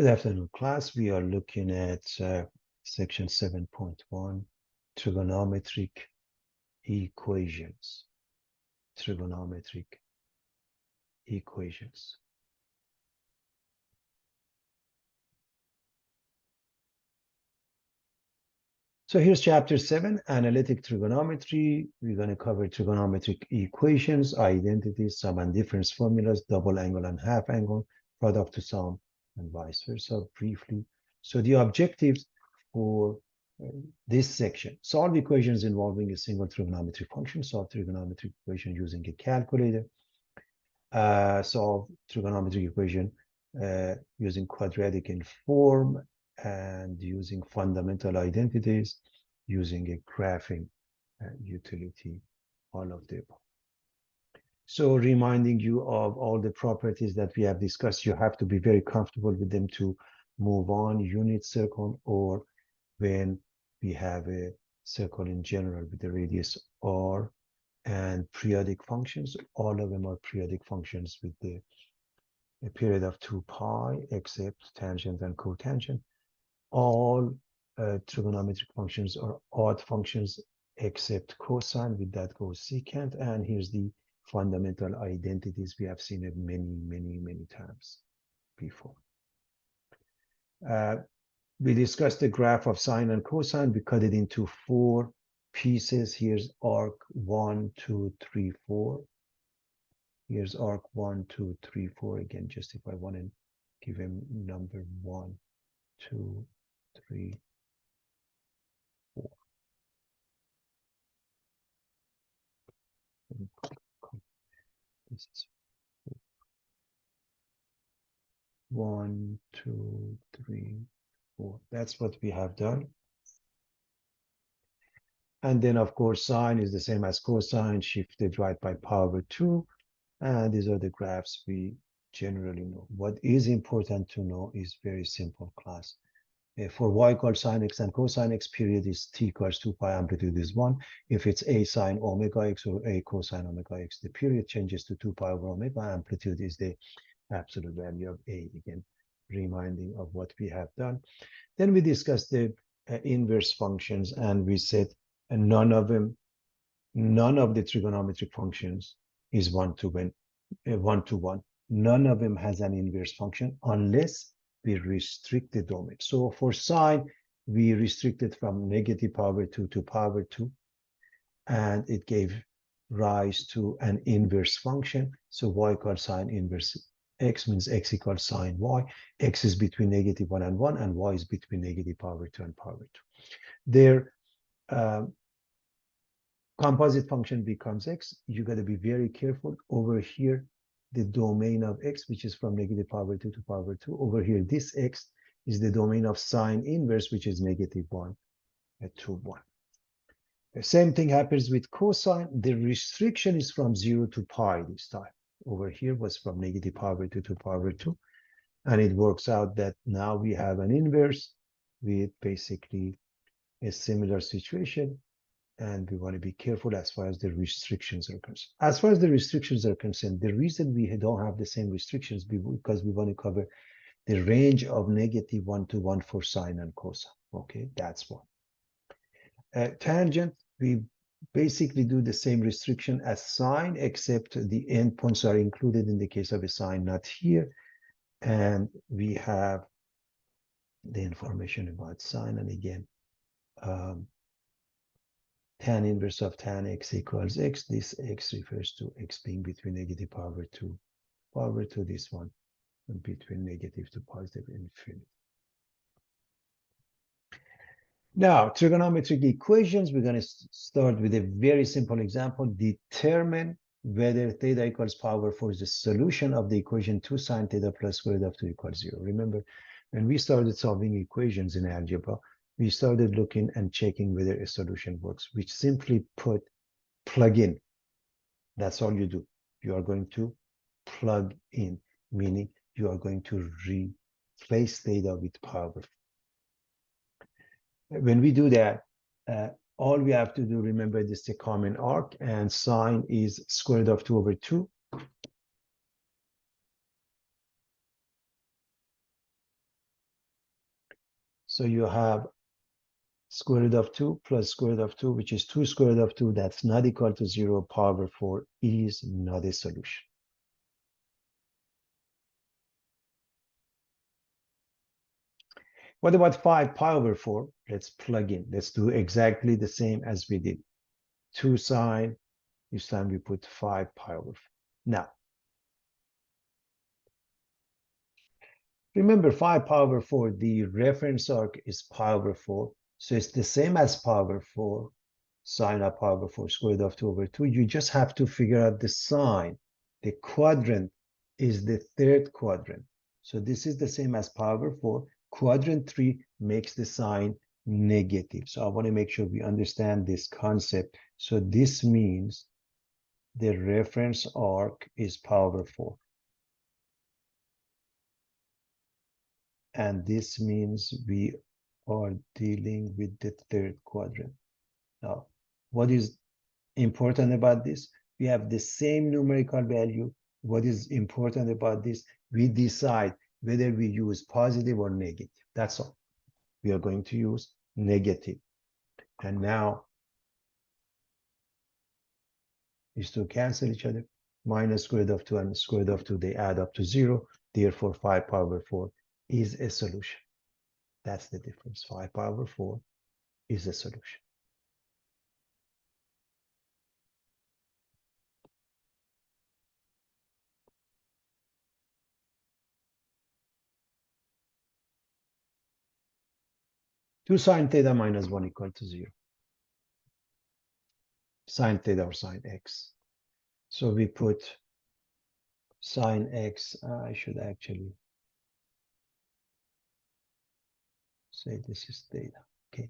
Good afternoon, class. We are looking at section 7.1, trigonometric equations. Trigonometric equations. So here's chapter 7, analytic trigonometry. We're going to cover trigonometric equations, identities, sum and difference formulas, double angle and half angle, product to sum, and vice versa briefly. So the objectives for this section: solve equations involving a single trigonometric function, solve trigonometric equation using a calculator, solve trigonometric equation using quadratic in form and using fundamental identities, using a graphing utility, all of the above. So reminding you of all the properties that we have discussed, you have to be very comfortable with them to move on. Unit circle, or when we have a circle in general with the radius r, and periodic functions, all of them are periodic functions with a period of 2 pi, except tangent and cotangent. All trigonometric functions are odd functions except cosine, with that goes secant. And here's the fundamental identities. We have seen it many times before. We discussed the graph of sine and cosine. We cut it into 4 pieces. Here's arc 1, 2, 3, 4. Here's arc 1, 2, 3, 4. Again, just if I want to give him number 1, 2, 3, 4. This is 1, 2, 3, 4. That's what we have done. And then, of course, sine is the same as cosine, shifted right by power 2. And these are the graphs we generally know. What is important to know is very simple, class. For y equals sine x and cosine x, period is t equals 2 pi, amplitude is 1. If it's a sine omega x or a cosine omega x, the period changes to 2 pi over omega. Amplitude is the absolute value of a. Again, reminding of what we have done. Then we discussed the inverse functions, and we said none of the trigonometric functions is one to one. None of them has an inverse function unless we restrict the domain. So for sine, we restricted from negative power 2 to power 2, and it gave rise to an inverse function. So y equals sine inverse x means x equals sine y. X is between negative 1 and 1, and y is between negative power 2 and power 2. Their composite function becomes x. You got to be very careful. Over here, the domain of x, which is from negative power 2 to power 2. Over here, this x is the domain of sine inverse, which is negative 1 to 1. The same thing happens with cosine. The restriction is from 0 to pi this time. Over here was from negative power 2 to power 2. And it works out that now we have an inverse with basically a similar situation. And we want to be careful as far as the restrictions are concerned. As far as the restrictions are concerned, the reason we don't have the same restrictions because we want to cover the range of negative 1 to 1 for sine and cosine. Okay, that's one. Tangent, we basically do the same restriction as sine, except the endpoints are included in the case of a sine, not here. And we have the information about sine, and again, tan inverse of tan x equals x. This x refers to x being between negative power 2, power 2, this one, and between negative to positive infinity. Now, trigonometric equations, we're going to start with a very simple example. Determine whether theta equals power 4 is the solution of the equation 2 sine theta plus square root of 2 equals 0. Remember, when we started solving equations in algebra, we started looking and checking whether a solution works, which simply put, plug in. That's all you do. You are going to plug in, meaning you are going to replace theta with power. When we do that, all we have to do, remember, this is a common arc, and sine is square root of 2 over 2. So you have square root of 2 plus square root of 2, which is 2 square root of 2, that's not equal to 0. Power 4 is not a solution. What about 5 pi over 4? Let's plug in. Let's do exactly the same as we did. 2 sine, this time we put 5 pi over 4. Now, remember 5 pi over 4, the reference arc is pi over 4. So it's the same as pi over 4, sine of pi over 4, square root of 2 over 2. You just have to figure out the sign. The quadrant is the third quadrant. So this is the same as pi over 4. Quadrant 3 makes the sign negative. So I want to make sure we understand this concept. So this means the reference arc is pi over 4. And this means we are dealing with the third quadrant. Now, what is important about this? We have the same numerical value. What is important about this? We decide whether we use positive or negative. That's all. We are going to use negative. And now these two cancel each other. Minus square root of 2 and square root of 2, they add up to 0. Therefore, 5 pi over 4 is a solution. That's the difference. 5 pi over 4 is a solution. Two sine theta minus 1 equal to 0. Sine theta or sine x. So we put sine x. I should actually say this is theta. Okay.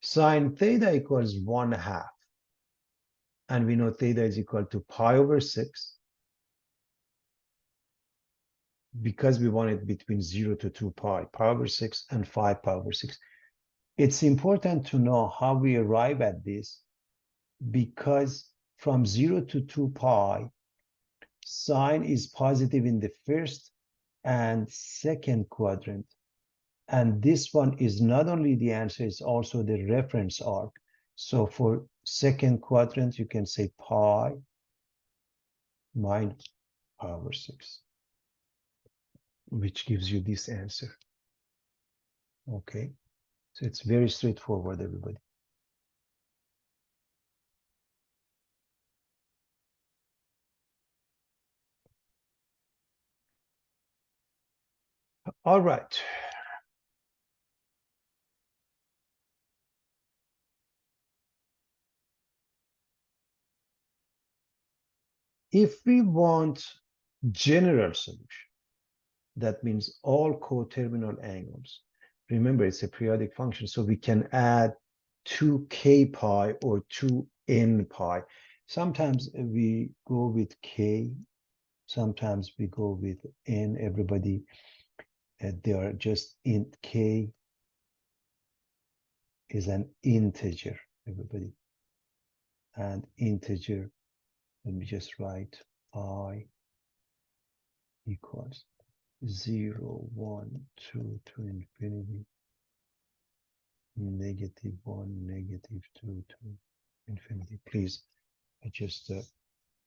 Sine theta equals 1/2. And we know theta is equal to pi over 6. Because we want it between 0 to 2 pi, pi over 6 and 5 pi over 6. It's important to know how we arrive at this, because from 0 to 2 pi, sine is positive in the first and second quadrant. And this one is not only the answer, it's also the reference arc. So for second quadrant, you can say pi minus pi over 6, which gives you this answer. Okay, so it's very straightforward, everybody. All right. If we want general solution, that means all coterminal angles. Remember, it's a periodic function, so we can add 2k pi or 2n pi. Sometimes we go with k, sometimes we go with n. Everybody, they are just in k is an integer, everybody. And integer, let me just write I equals 0, 1, 2 to infinity, -1, -2 to infinity. Please, I just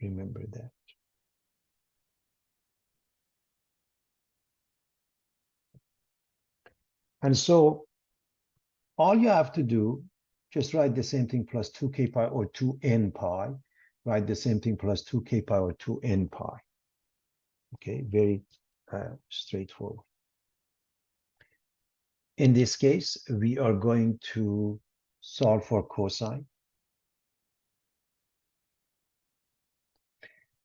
remember that. And so all you have to do, just write the same thing plus 2k pi or 2n pi. Write the same thing plus 2k pi or 2n pi. Okay, very straightforward. In this case, we are going to solve for cosine,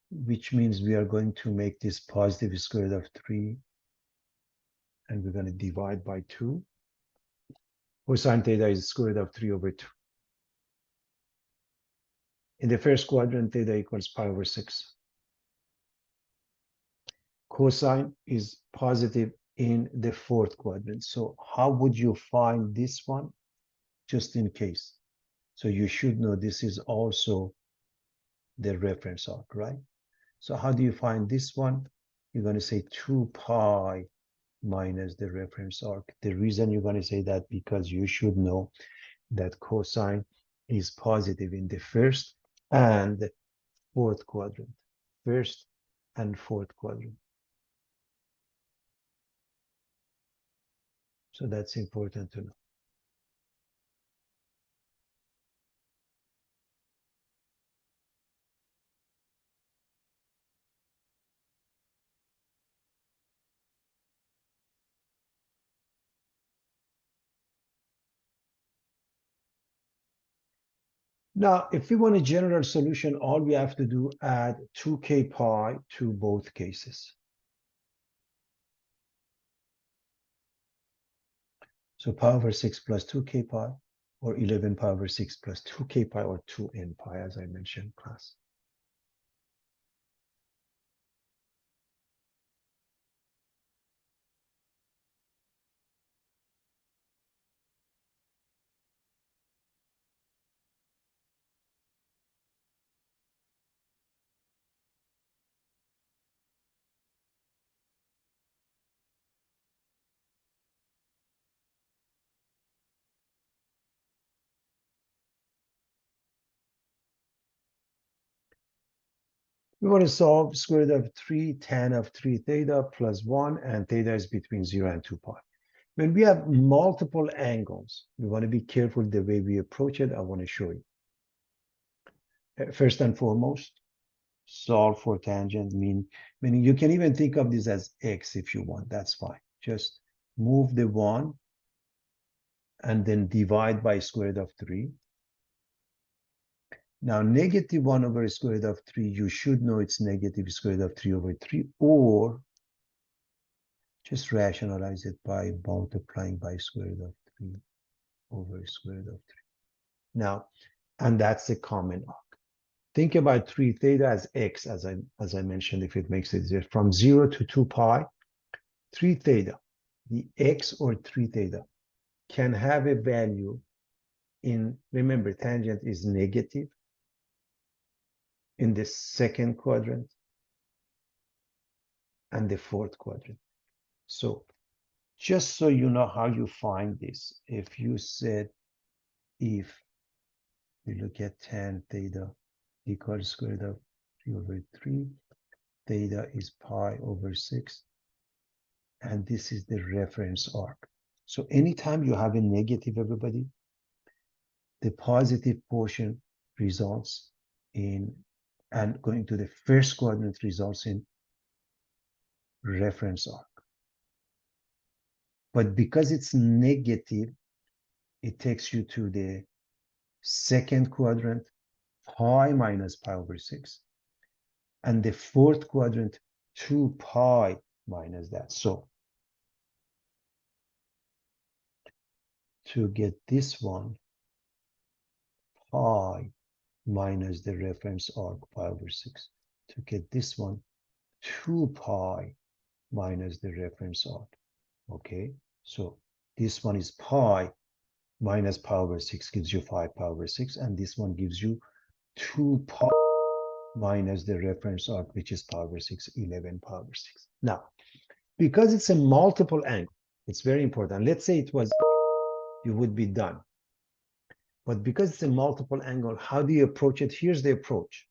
which means we are going to make this positive square root of 3, and we're going to divide by 2. Cosine theta is square root of 3 over 2. In the first quadrant, theta equals pi over 6. Cosine is positive in the fourth quadrant. So how would you find this one? Just in case. So you should know this is also the reference arc, right? So how do you find this one? you're going to say 2 pi minus the reference arc. The reason you're going to say that because you should know that cosine is positive in the first and fourth quadrant. First and fourth quadrant. So that's important to know. Now, if we want a general solution, all we have to do add 2k pi to both cases. So pi over 6 plus 2k pi, or 11 pi over 6 plus 2k pi, or 2n pi, as I mentioned in class. We want to solve square root of 3 tan of 3 theta plus 1, and theta is between 0 and 2 pi. When we have multiple angles, we want to be careful the way we approach it. I want to show you. First and foremost, solve for tangent, meaning you can even think of this as x if you want. That's fine. Just move the 1 and then divide by square root of 3. Now, negative 1 over square root of 3, you should know it's negative square root of 3 over 3, or just rationalize it by multiplying by square root of 3 over square root of 3. Now, and that's the common arc. Think about 3 theta as x, as I mentioned, if it makes it easier. From 0 to 2 pi, 3 theta, the x or 3 theta, can have a value in, remember, tangent is negative in the second quadrant and the fourth quadrant. So just so you know how you find this, if you said, if we look at tan theta equals square root of 3 over 3, theta is pi over 6, and this is the reference arc. So anytime you have a negative, everybody, the positive portion results in, and going to the first quadrant results in reference arc. But because it's negative, it takes you to the second quadrant, pi minus pi over 6, and the fourth quadrant, 2 pi minus that. So to get this one, pi minus the reference arc pi over 6. To get this one, 2 pi minus the reference arc. Okay, so this one is pi minus pi over 6 gives you 5 pi over 6, and this one gives you 2 pi minus the reference arc, which is pi over 6, 11 pi over 6. Now, because it's a multiple angle, it's very important. Let's say it was, you would be done. But because it's a multiple angle, how do you approach it? Here's the approach.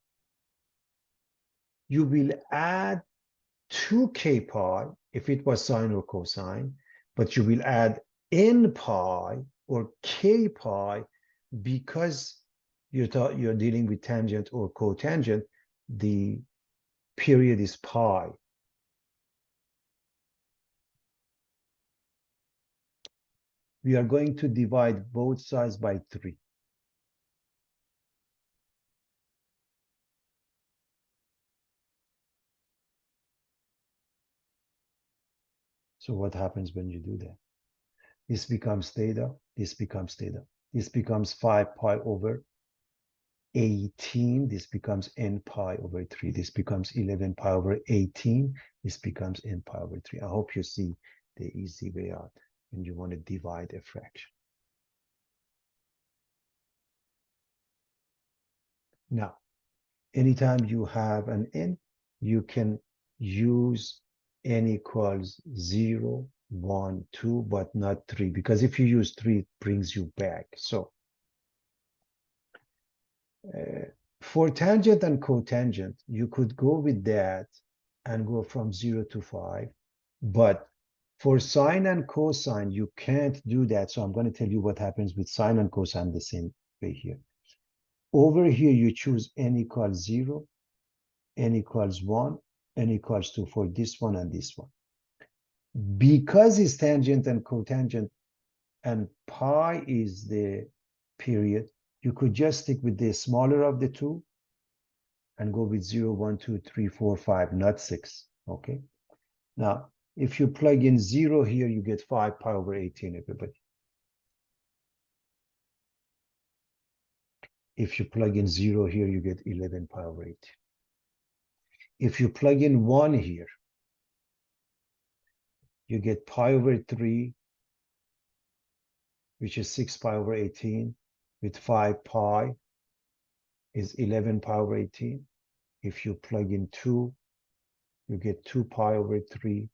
You will add 2k pi if it was sine or cosine, but you will add n pi or k pi because you're dealing with tangent or cotangent. The period is pi. We are going to divide both sides by 3. So what happens when you do that? This becomes theta, this becomes theta. This becomes 5 pi over 18. This becomes n pi over 3. This becomes 11 pi over 18. This becomes n pi over 3. I hope you see the easy way out when you want to divide a fraction. Now, anytime you have an n, you can use n equals 0, 1, 2, but not 3, because if you use 3, it brings you back. So for tangent and cotangent, you could go with that and go from 0 to 5. But for sine and cosine, you can't do that. So I'm going to tell you what happens with sine and cosine the same way here. Over here, you choose n equals 0, n equals 1, n equals 2 for this one and this one. Because it's tangent and cotangent, and pi is the period, you could just stick with the smaller of the two and go with 0, 1, 2, 3, 4, 5, not 6. Okay. Now, if you plug in 0 here, you get 5 pi over 18, everybody. If you plug in 0 here, you get 11 pi over 18. If you plug in 1 here, you get pi over 3, which is 6 pi over 18, with 5 pi is 11 pi over 18. If you plug in 2, you get 2 pi over 3,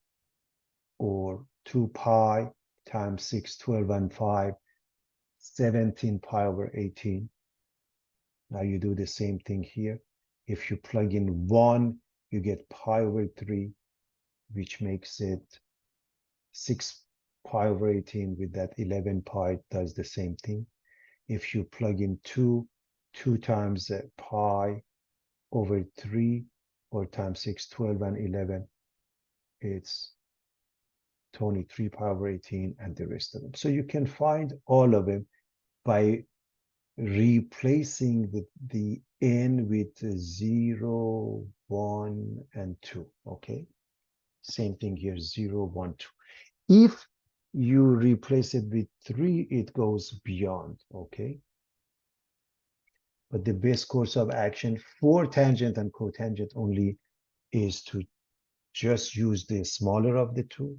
or 2 pi times 6, 12, and 5, 17 pi over 18. Now you do the same thing here. If you plug in 1, you get pi over 3, which makes it 6 pi over 18 with that 11 pi does the same thing. If you plug in 2, 2 times pi over 3, or times 6, 12, and 11, it's 23 pi over 18 and the rest of them. So you can find all of them by replacing the n with 0, 1, and 2. Okay. Same thing here, 0, 1, 2. If you replace it with 3, it goes beyond. Okay. But the best course of action for tangent and cotangent only is to just use the smaller of the two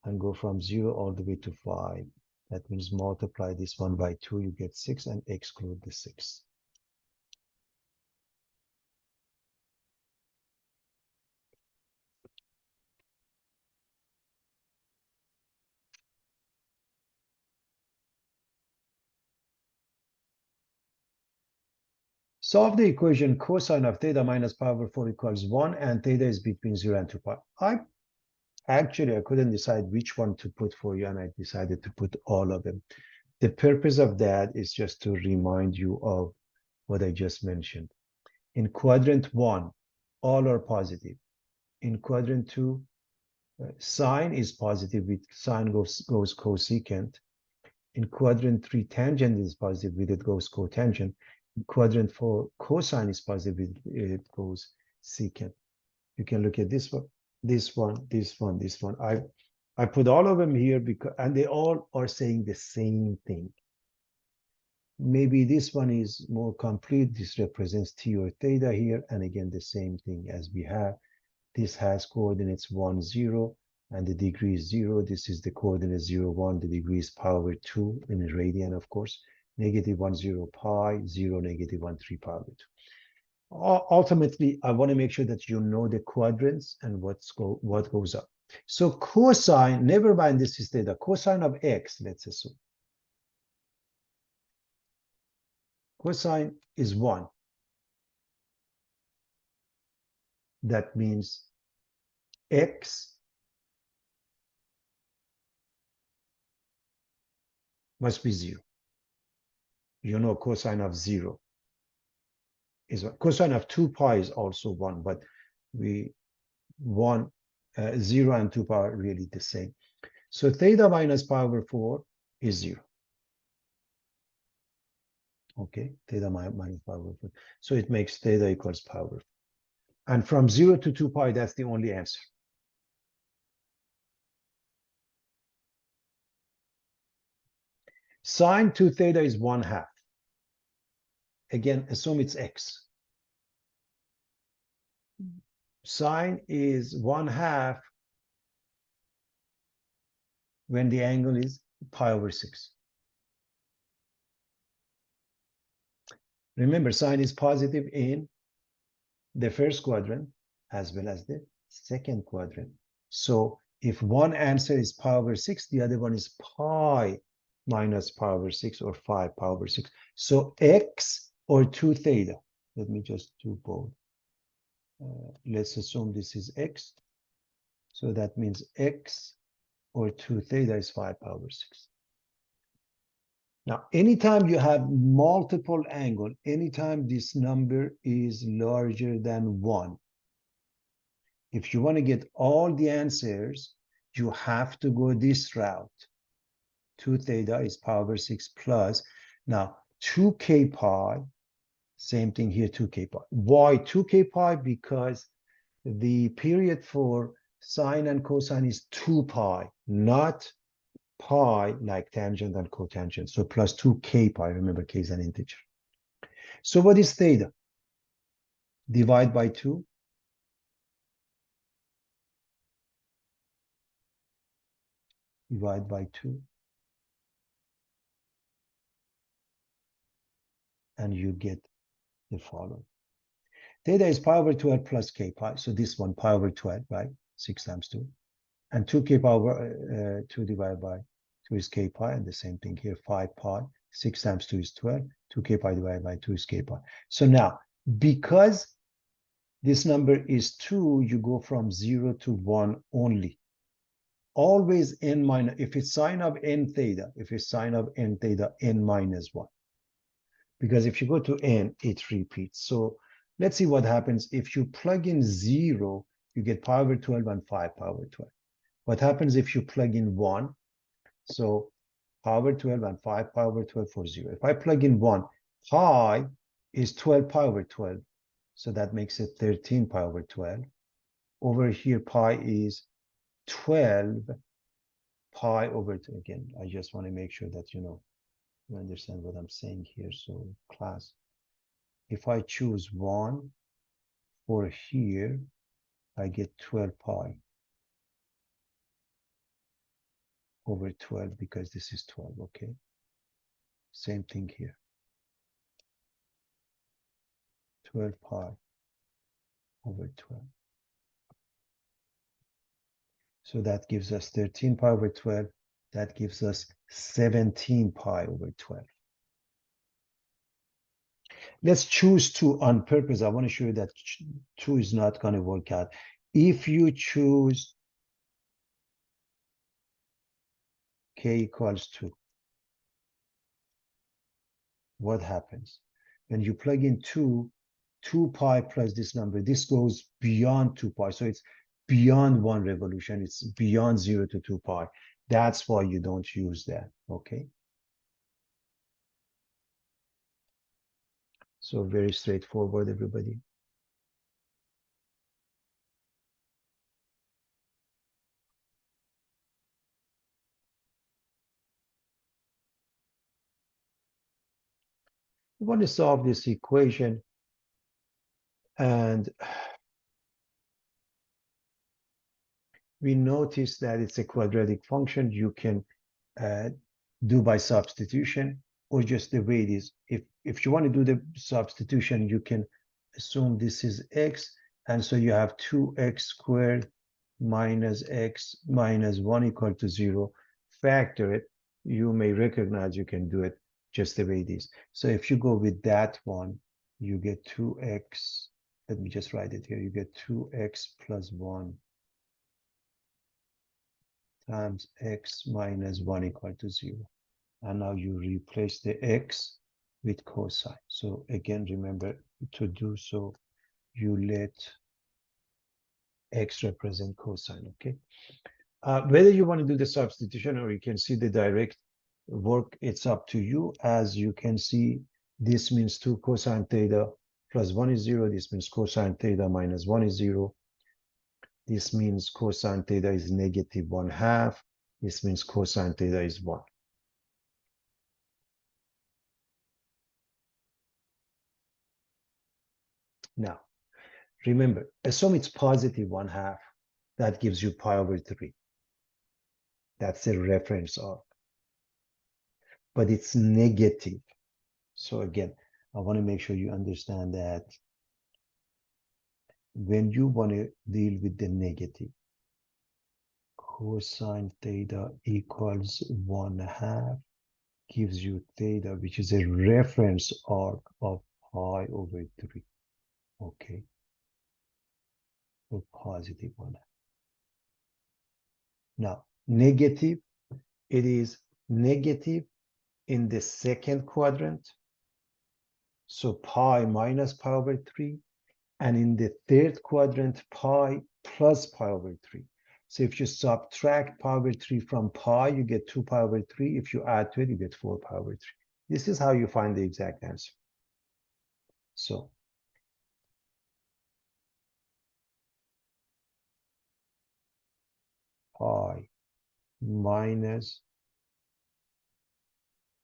and go from 0 all the way to 5. That means multiply this one by 2, you get 6, and exclude the 6. Solve the equation cosine of theta minus pi over 4 equals 1, and theta is between 0 and 2 pi. I couldn't decide which one to put for you, and I decided to put all of them. The purpose of that is just to remind you of what I just mentioned. In quadrant 1, all are positive. In quadrant 2, sine is positive with sine goes cosecant. In quadrant 3, tangent is positive with it goes cotangent. In quadrant 4, cosine is positive with it goes secant. You can look at this one, this one, this one, this one. I put all of them here because, and they all are saying the same thing. Maybe this one is more complete. This represents t or theta here, and again the same thing as we have. This has coordinates 1, 0, and the degree is 0. This is the coordinate 0, 1. The degree is pi over 2 in a radian, of course. Negative 1, 0 pi, 0, negative 1, 3 pi over 2. Ultimately, I want to make sure that you know the quadrants and what goes up. So cosine, never mind this is theta, cosine of x, let's assume. Cosine is 1. That means x must be 0. You know cosine of 0 is 1. Cosine of 2 pi is also 1, but we want 0 and 2 pi are really the same. So theta minus pi over 4 is 0. Okay, theta minus pi over 4. So it makes theta equals pi over 4. And from 0 to 2 pi, that's the only answer. Sine 2 theta is 1/2. Again, assume it's x. Sine is 1/2 when the angle is pi over 6. Remember, sine is positive in the first quadrant as well as the second quadrant. So if one answer is pi over 6, the other one is pi minus pi over 6 or 5 pi over 6. So x or 2 theta. Let me just do both. Let's assume this is x. So that means x or 2 theta is 5 pi over 6. Now, anytime you have multiple angle, anytime this number is larger than 1, if you want to get all the answers, you have to go this route. 2 theta is pi over 6 plus. Now, 2k pi, same thing here, 2k pi. Why 2k pi? Because the period for sine and cosine is 2 pi, not pi like tangent and cotangent. So plus 2k pi. Remember, k is an integer. So what is theta? Divide by 2. Divide by 2. And you get the following. Theta is pi over 12 plus k pi. So this one, pi over 12, right? 6 times 2. And 2k pi over 2 divided by 2 is k pi. And the same thing here, 5 pi. 6 times 2 is 12. 2k pi divided by 2 is k pi. So now, because this number is 2, you go from 0 to 1 only. Always n minus, if it's sine of n theta, if it's sine of n theta, n minus 1. Because if you go to n, it repeats. So let's see what happens. If you plug in 0, you get pi over 12 and 5 pi over 12. What happens if you plug in 1? So pi over 12 and 5 pi over 12 for 0. If I plug in 1, pi is 12 pi over 12. So that makes it 13 pi over 12. Over here, pi is 12 pi over 2. Again, I just want to make sure that you understand what I'm saying here. So class, if I choose 1 for here, I get 12 pi over 12 because this is 12, okay? Same thing here. 12 pi over 12. So that gives us 13 pi over 12. That gives us 17 pi over 12. Let's choose 2 on purpose. I want to show you that 2 is not going to work out. If you choose k equals 2, what happens? When you plug in 2 pi plus this number, this goes beyond 2 pi. So it's beyond 1 revolution. It's beyond 0 to 2 pi. That's why you don't use that, okay? So very straightforward, everybody. We want to solve this equation, and we notice that it's a quadratic function. You can do by substitution or just the way it is. If you want to do the substitution, you can assume this is x, and so you have 2x squared minus x minus 1 equal to 0. Factor it. You may recognize you can do it just the way it is. So if you go with that one, you get 2x. Let me just write it here. You get 2x plus 1 times x minus 1 equal to 0. And now you replace the x with cosine. So again, remember to do so, you let x represent cosine, okay? Whether you want to do the substitution or you can see the direct work, it's up to you. As you can see, this means 2 cosine theta plus 1 is 0. This means cosine theta minus 1 is 0. This means cosine theta is negative 1/2. This means cosine theta is 1. Now, remember, assume it's positive 1/2. That gives you pi over 3. That's a reference arc. But it's negative. So again, I want to make sure you understand that when you want to deal with the negative, cosine theta equals 1/2 gives you theta, which is a reference arc of pi over 3. Okay, or positive 1. Now, negative, it is negative in the second quadrant. So pi minus pi over 3. And in the third quadrant, pi plus pi over 3. So if you subtract pi over 3 from pi, you get 2 pi over 3. If you add to it, you get 4 pi over 3. This is how you find the exact answer. So pi minus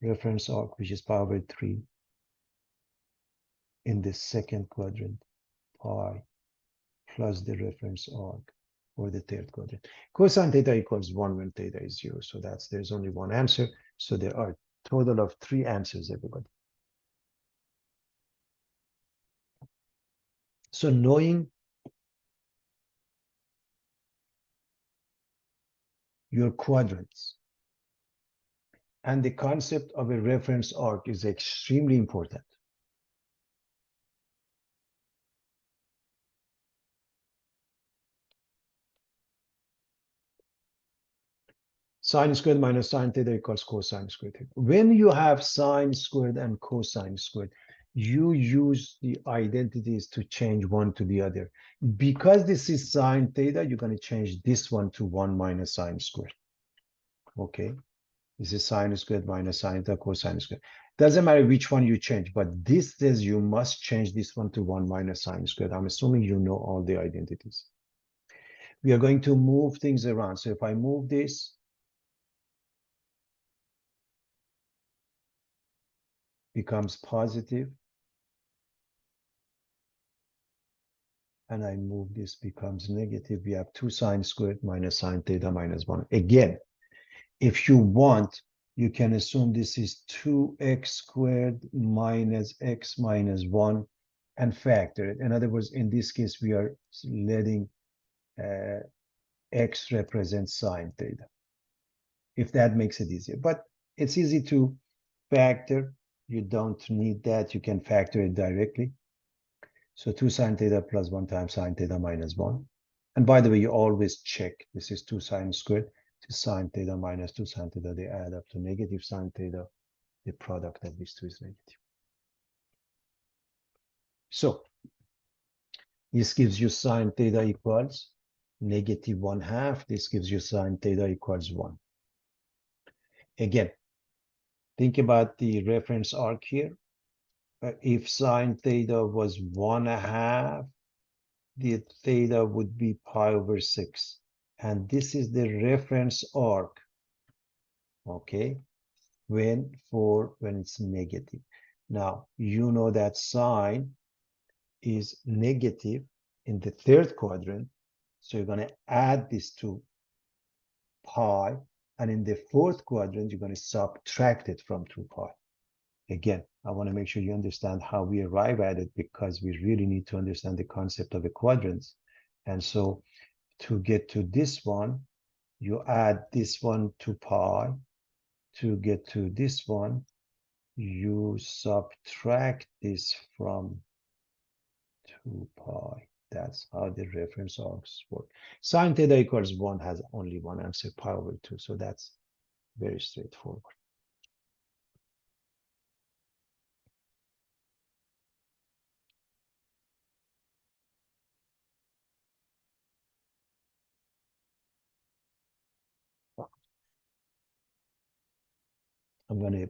reference arc, which is pi over 3, in the second quadrant, pi plus the reference arc for the third quadrant. Cosine theta equals 1 when theta is 0. So there's only one answer. So there are a total of 3 answers, everybody. So knowing your quadrants and the concept of a reference arc is extremely important. Sine squared minus sine theta equals cosine squared theta. When you have sine squared and cosine squared, you use the identities to change one to the other. Because this is sine theta, you're going to change this one to 1 minus sine squared. Okay, this is sine squared minus sine theta cosine squared. Doesn't matter which one you change, but this says you must change this one to 1 minus sine squared. I'm assuming you know all the identities. We are going to move things around. So if I move this, becomes positive, and I move this, becomes negative. We have 2 sine squared minus sine theta minus 1. Again, if you want, you can assume this is 2x squared minus x minus 1 and factor it. In other words, in this case, we are letting x represent sine theta, if that makes it easier. But it's easy to factor. You don't need that. You can factor it directly. So 2 sine theta plus 1 times sine theta minus 1. And by the way, you always check. This is 2 sine squared. This is sine theta minus 2 sine theta. They add up to negative sine theta. The product of these two is negative. So this gives you sine theta equals negative 1/2. This gives you sine theta equals 1. Again, think about the reference arc here. If sine theta was 1/2, the theta would be pi over 6. And this is the reference arc, okay, when it's negative. Now, you know that sine is negative in the third quadrant. So you're going to add this to pi. And in the fourth quadrant, you're going to subtract it from 2 pi. Again, I want to make sure you understand how we arrive at it, because we really need to understand the concept of the quadrants. And so to get to this one, you add this one to pi. To get to this one, you subtract this from 2 pi. That's how the reference arcs work. Sine theta equals 1 has only one answer, pi over 2. So that's very straightforward. I'm going to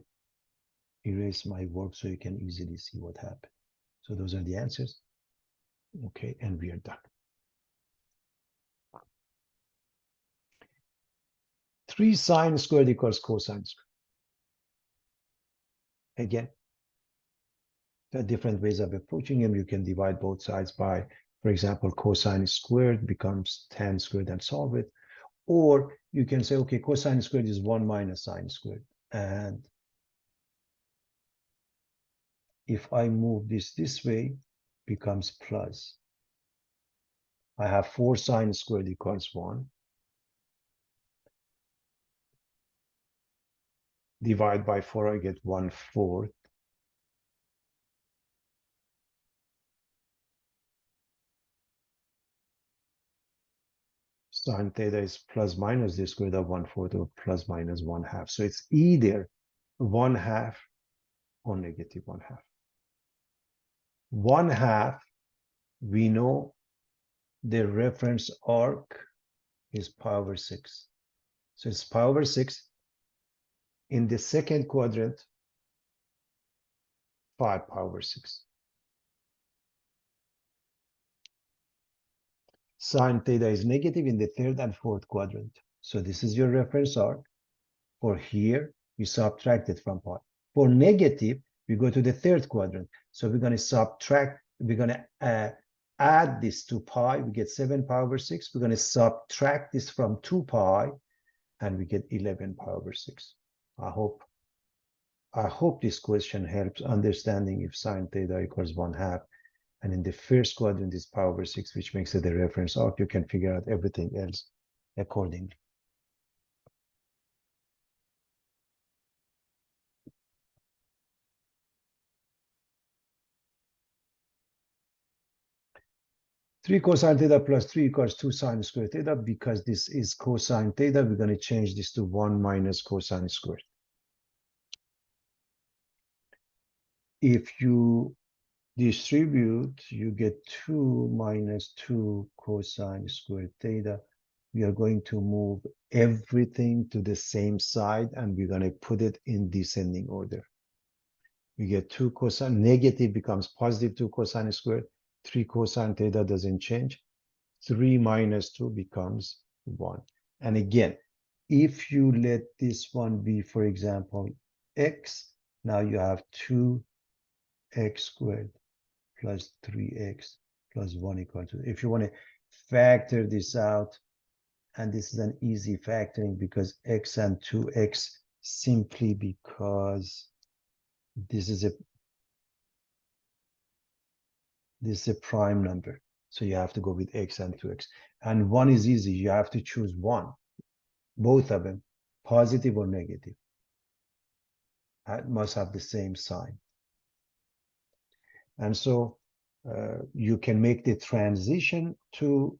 erase my work so you can easily see what happened. So those are the answers. Okay, and we are done. 3 sine squared equals cosine squared. Again, there are different ways of approaching them. You can divide both sides by, for example, cosine squared becomes tan squared and solve it. Or you can say, okay, cosine squared is 1 minus sine squared. And if I move this way, becomes plus. I have 4 sine squared equals 1. Divide by 4, I get 1/4. Sine theta is plus minus the square root of 1/4 or plus minus 1/2. So it's either 1/2 or negative 1/2. 1/2, we know the reference arc is pi over 6. So it's pi over 6. In the second quadrant, 5 pi over 6. Sine theta is negative in the third and fourth quadrant. So this is your reference arc. For here, you subtract it from pi. For negative, we go to the third quadrant. So we're going to subtract, we're going to add this to pi. We get 7 pi over 6. We're going to subtract this from 2 pi, and we get 11 pi over 6. I hope this question helps understanding if sine theta equals 1/2. And in the first quadrant is pi over 6, which makes it the reference arc. You can figure out everything else accordingly. Three cosine theta plus 3 equals 2 sine squared theta. Because this is cosine theta, we're going to change this to 1 minus cosine squared. If you distribute, you get 2 minus 2 cosine squared theta. We are going to move everything to the same side, and we're going to put it in descending order. We get 2 cosine, negative becomes positive 2 cosine squared. 3 cosine theta doesn't change. 3 minus 2 becomes 1. And again, if you let this one be, for example, x, now you have 2x squared plus 3x plus 1 equal to. If you want to factor this out, and this is an easy factoring because x and 2x, simply because this is a prime number. So you have to go with x and 2x. And 1 is easy. You have to choose 1. Both of them, positive or negative, must have the same sign. And so you can make the transition to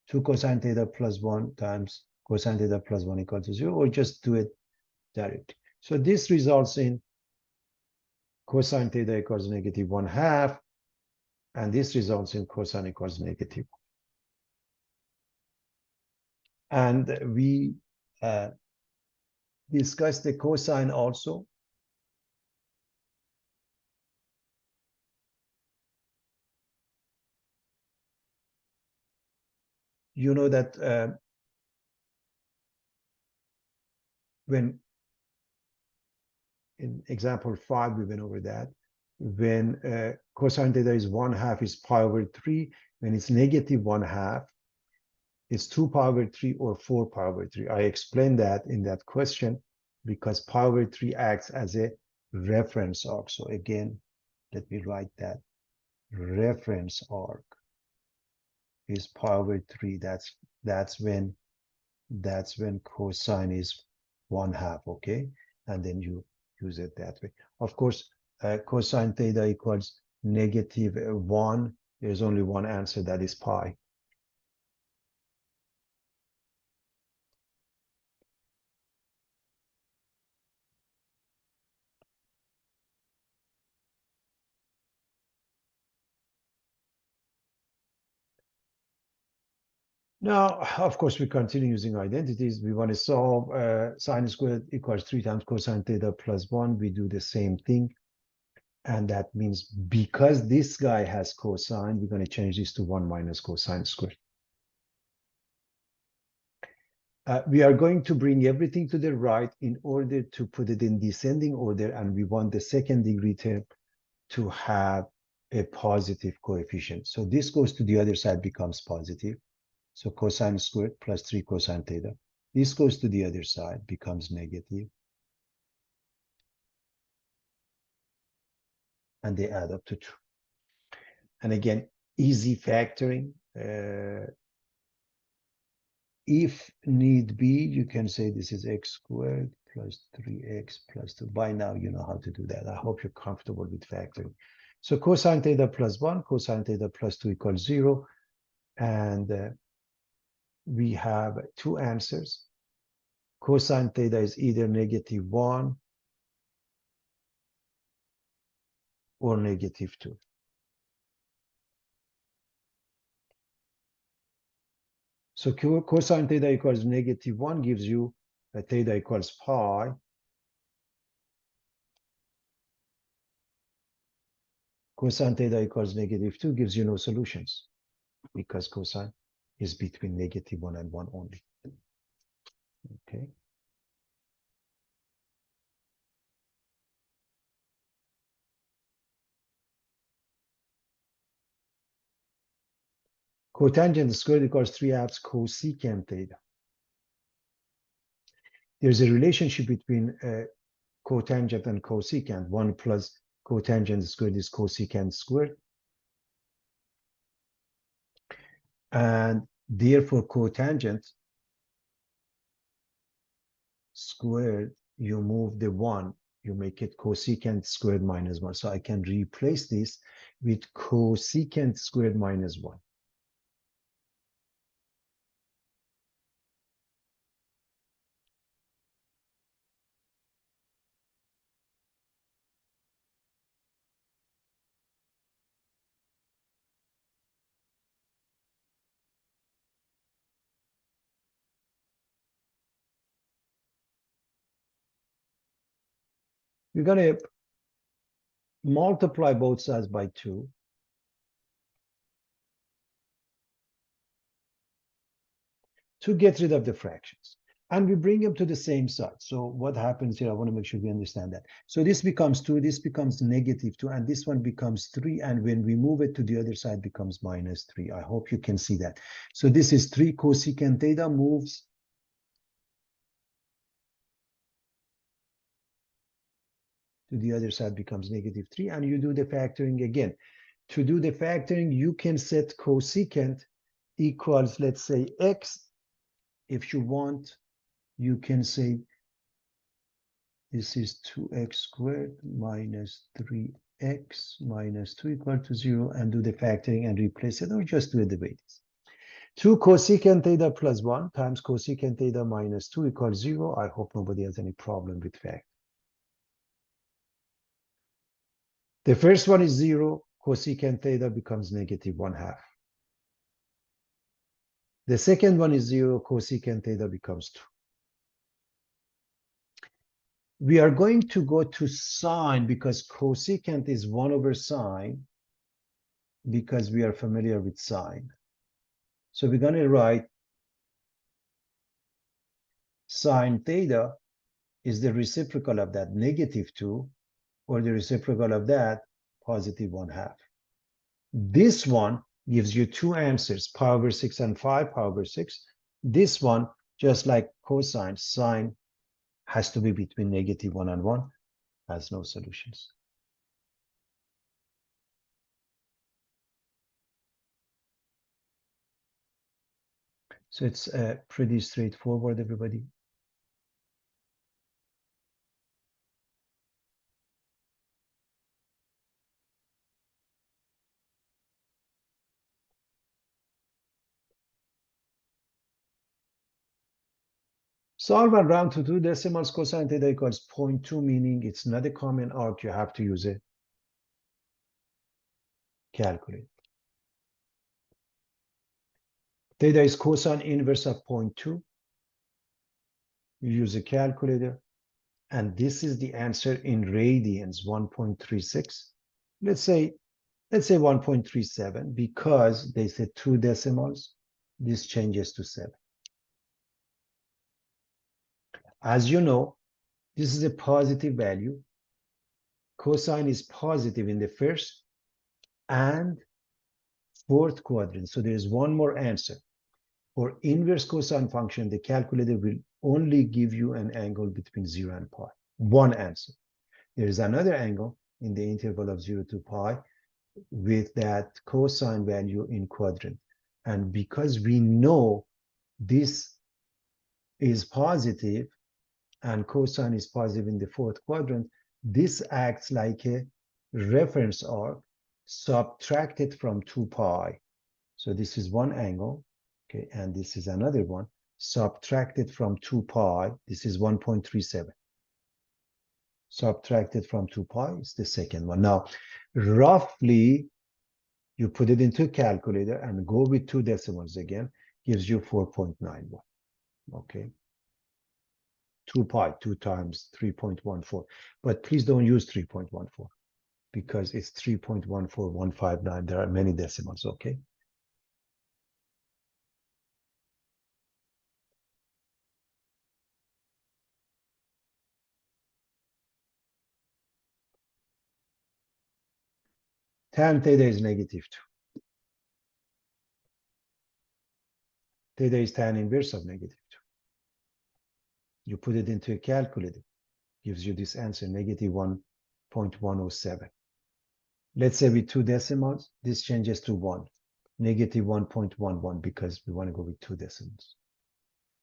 2 cosine theta plus 1 times cosine theta plus 1 equal to 0, or just do it directly. So this results in cosine theta equals negative 1/2, and this results in cosine equals negative. And we discussed the cosine also. You know that when in example 5, we went over that. When cosine theta is 1/2 is pi over 3. When it's negative 1/2, it's 2 pi over 3 or 4 pi over 3. I explained that in that question because pi over 3 acts as a reference arc. So again, let me write that. Reference arc is pi over 3. That's when cosine is 1/2, okay? And then you use it that way. Of course, cosine theta equals negative 1. There's only one answer, that is pi. Now, of course, we continue using identities. We want to solve sine squared equals 3 times cosine theta plus 1. We do the same thing. And that means because this guy has cosine, we're going to change this to 1 minus cosine squared. We are going to bring everything to the right in order to put it in descending order, and we want the second degree term to have a positive coefficient. So this goes to the other side, becomes positive. So cosine squared plus 3 cosine theta. This goes to the other side, becomes negative. And they add up to 2. And again, easy factoring. If need be, you can say this is x squared plus 3x plus 2. By now, you know how to do that. I hope you're comfortable with factoring. So cosine theta plus 1, cosine theta plus 2 equals 0. And we have two answers. Cosine theta is either -1 or -2. So cosine theta equals -1 gives you that theta equals pi. Cosine theta equals -2 gives you no solutions because cosine is between -1 and 1 only. Okay. Cotangent squared equals 3/2 cosecant theta. There's a relationship between cotangent and cosecant. 1 plus cotangent squared is cosecant squared. And therefore, cotangent squared, you move the 1, you make it cosecant squared minus 1. So I can replace this with cosecant squared minus 1. We're going to multiply both sides by 2. To get rid of the fractions. And we bring them to the same side. So what happens here, I want to make sure we understand that. So this becomes 2, this becomes -2, and this one becomes 3. And when we move it to the other side, becomes -3. I hope you can see that. So this is 3 cosecant theta moves to the other side, becomes -3. And you do the factoring again. To do the factoring, you can set cosecant equals, let's say, x. If you want, you can say this is 2x squared minus 3x minus 2 equal to 0, and do the factoring and replace it, or just do it the way it is. 2 cosecant theta plus 1 times cosecant theta minus 2 equals 0. I hope nobody has any problem with fact. The first one is 0. Cosecant theta becomes -1/2. The second one is 0. Cosecant theta becomes 2. We are going to go to sine because cosecant is 1 over sine, because we are familiar with sine. So we're going to write sine theta is the reciprocal of that -2, or the reciprocal of that +1/2. This one gives you two answers, pi over 6 and 5, pi over 6. This one, just like cosine, sine has to be between -1 and 1, has no solutions. So it's pretty straightforward, everybody. Solve and round to 2 decimals. Cosine theta equals 0.2, meaning it's not a common arc. You have to use a calculator. Theta is cosine inverse of 0.2. You use a calculator, and this is the answer in radians, 1.36. Let's say 1.37, because they said 2 decimals. This changes to 7. As you know, this is a positive value. Cosine is positive in the first and fourth quadrant. So there is one more answer. For inverse cosine function, the calculator will only give you an angle between 0 and pi. One answer. There is another angle in the interval of 0 to pi with that cosine value in quadrant. And because we know this is positive, and cosine is positive in the fourth quadrant, this acts like a reference arc subtracted from 2 pi. So this is one angle, okay, and this is another one, subtracted from 2 pi, this is 1.37. Subtracted from 2 pi is the second one. Now, roughly, you put it into a calculator and go with 2 decimals again, gives you 4.91, okay? 2 pi, 2 times 3.14. But please don't use 3.14 because it's 3.14159. There are many decimals, okay? Tan theta is negative 2. Theta is tan inverse of negative 2. You put it into a calculator, gives you this answer, negative 1.107. Let's say with 2 decimals, this changes to 1, negative 1.11, because we want to go with 2 decimals.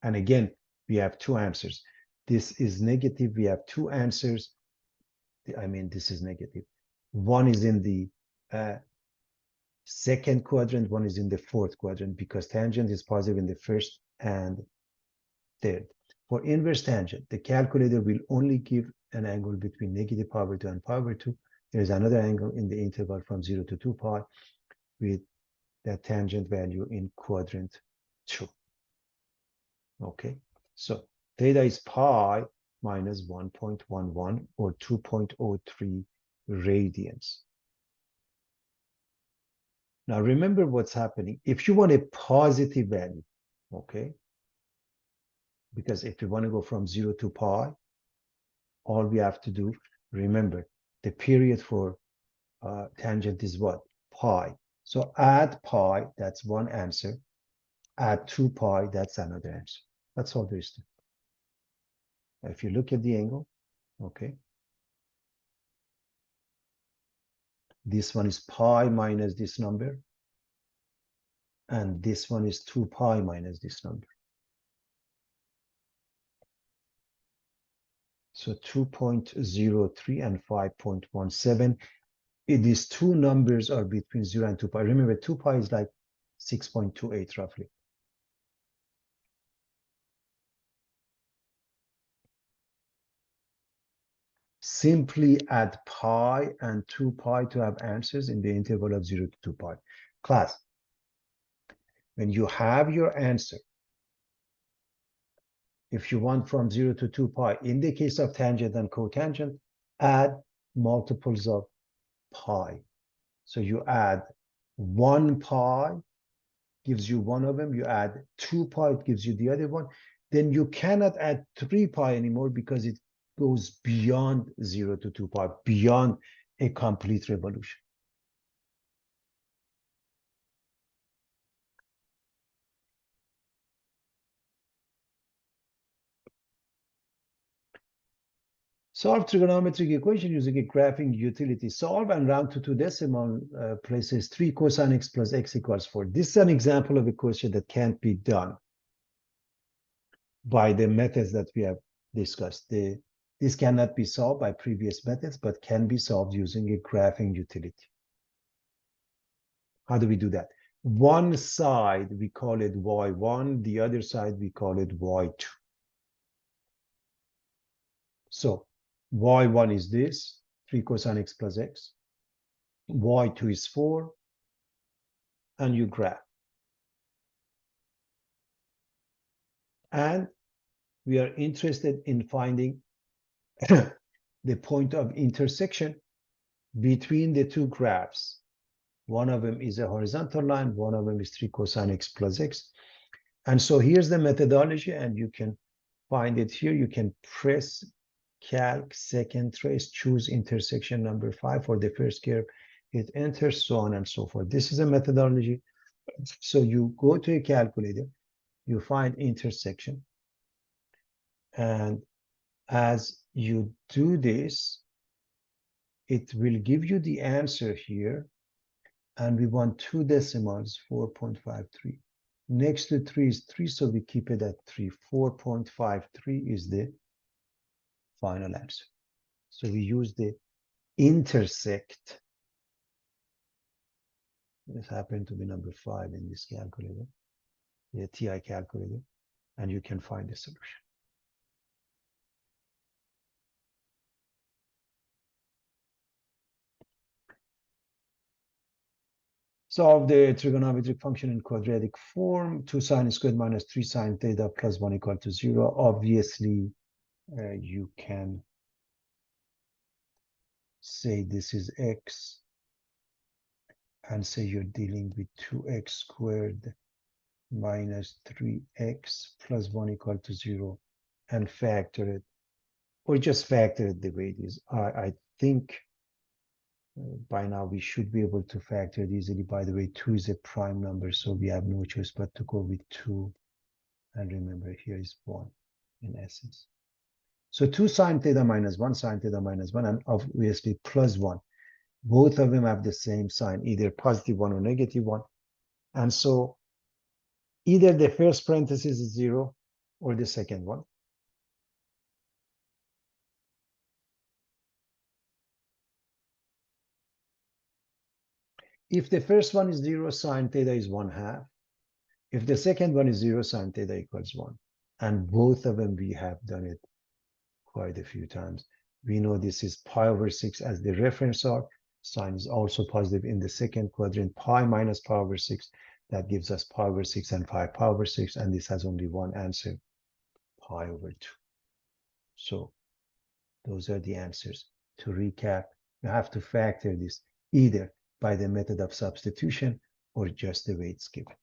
And again, we have 2 answers. This is negative. We have 2 answers. I mean, this is negative. One is in the second quadrant, one is in the fourth quadrant, because tangent is positive in the first and third. For inverse tangent, the calculator will only give an angle between negative pi over 2 and pi over 2. There is another angle in the interval from 0 to 2 pi with that tangent value in quadrant 2. Okay, so theta is pi minus 1.11 or 2.03 radians. Now remember what's happening. If you want a positive value, okay, because if you want to go from 0 to pi, all we have to do, remember, the period for tangent is what? Pi. So add pi, that's one answer. Add 2 pi, that's another answer. That's all there is to it. If you look at the angle, okay, this one is pi minus this number, and this one is 2 pi minus this number. So 2.03 and 5.17. These two numbers are between 0 and 2 pi. Remember, 2 pi is like 6.28 roughly. Simply add pi and 2 pi to have answers in the interval of 0 to 2 pi. Class, when you have your answer, if you want from 0 to 2 pi, in the case of tangent and cotangent, add multiples of pi. So you add 1 pi, gives you one of them. You add 2 pi, it gives you the other one. Then you cannot add 3 pi anymore because it goes beyond 0 to 2 pi, beyond a complete revolution. Solve trigonometric equation using a graphing utility. Solve and round to 2 decimal places 3 cosine x plus x equals 4. This is an example of a question that can't be done by the methods that we have discussed. This cannot be solved by previous methods, but can be solved using a graphing utility. How do we do that? One side, we call it y1. The other side, we call it y2. So y1 is this, 3 cosine x plus x. y2 is 4. And you graph. And we are interested in finding the point of intersection between the two graphs. One of them is a horizontal line, one of them is 3 cosine x plus x. And so here's the methodology, and you can find it here. You can press calc, second trace, choose intersection number 5 for the first curve, hit enter, so on and so forth. This is a methodology. So you go to a calculator, you find intersection, and as you do this, it will give you the answer here, and we want 2 decimals, 4.53. Next to 3 is 3, so we keep it at 3. 4.53 is the final answer. So we use the intersect. This happened to be number 5 in this calculator, the TI calculator, and you can find the solution. Solve the trigonometric function in quadratic form. 2 sine squared minus 3 sine theta plus 1 equal to 0. Obviously, you can say this is x and say you're dealing with 2x squared minus 3x plus 1 equal to 0 and factor it, or just factor it the way it is. I think by now we should be able to factor it easily. By the way, 2 is a prime number, so we have no choice but to go with 2. And remember, here is 1 in essence. So 2 sine theta minus 1 sine theta minus 1, and obviously plus 1. Both of them have the same sign, either positive 1 or negative 1. And so either the first parenthesis is 0 or the second one. If the first one is 0, sine theta is 1/2. If the second one is 0, sine theta equals 1. And both of them, we have done it quite a few times. We know this is pi over 6 as the reference arc. Sine is also positive in the second quadrant. Pi minus pi over 6, that gives us pi over 6 and 5 pi over 6. And this has only one answer, pi over 2. So those are the answers. To recap, you have to factor this either by the method of substitution or just the way it's given.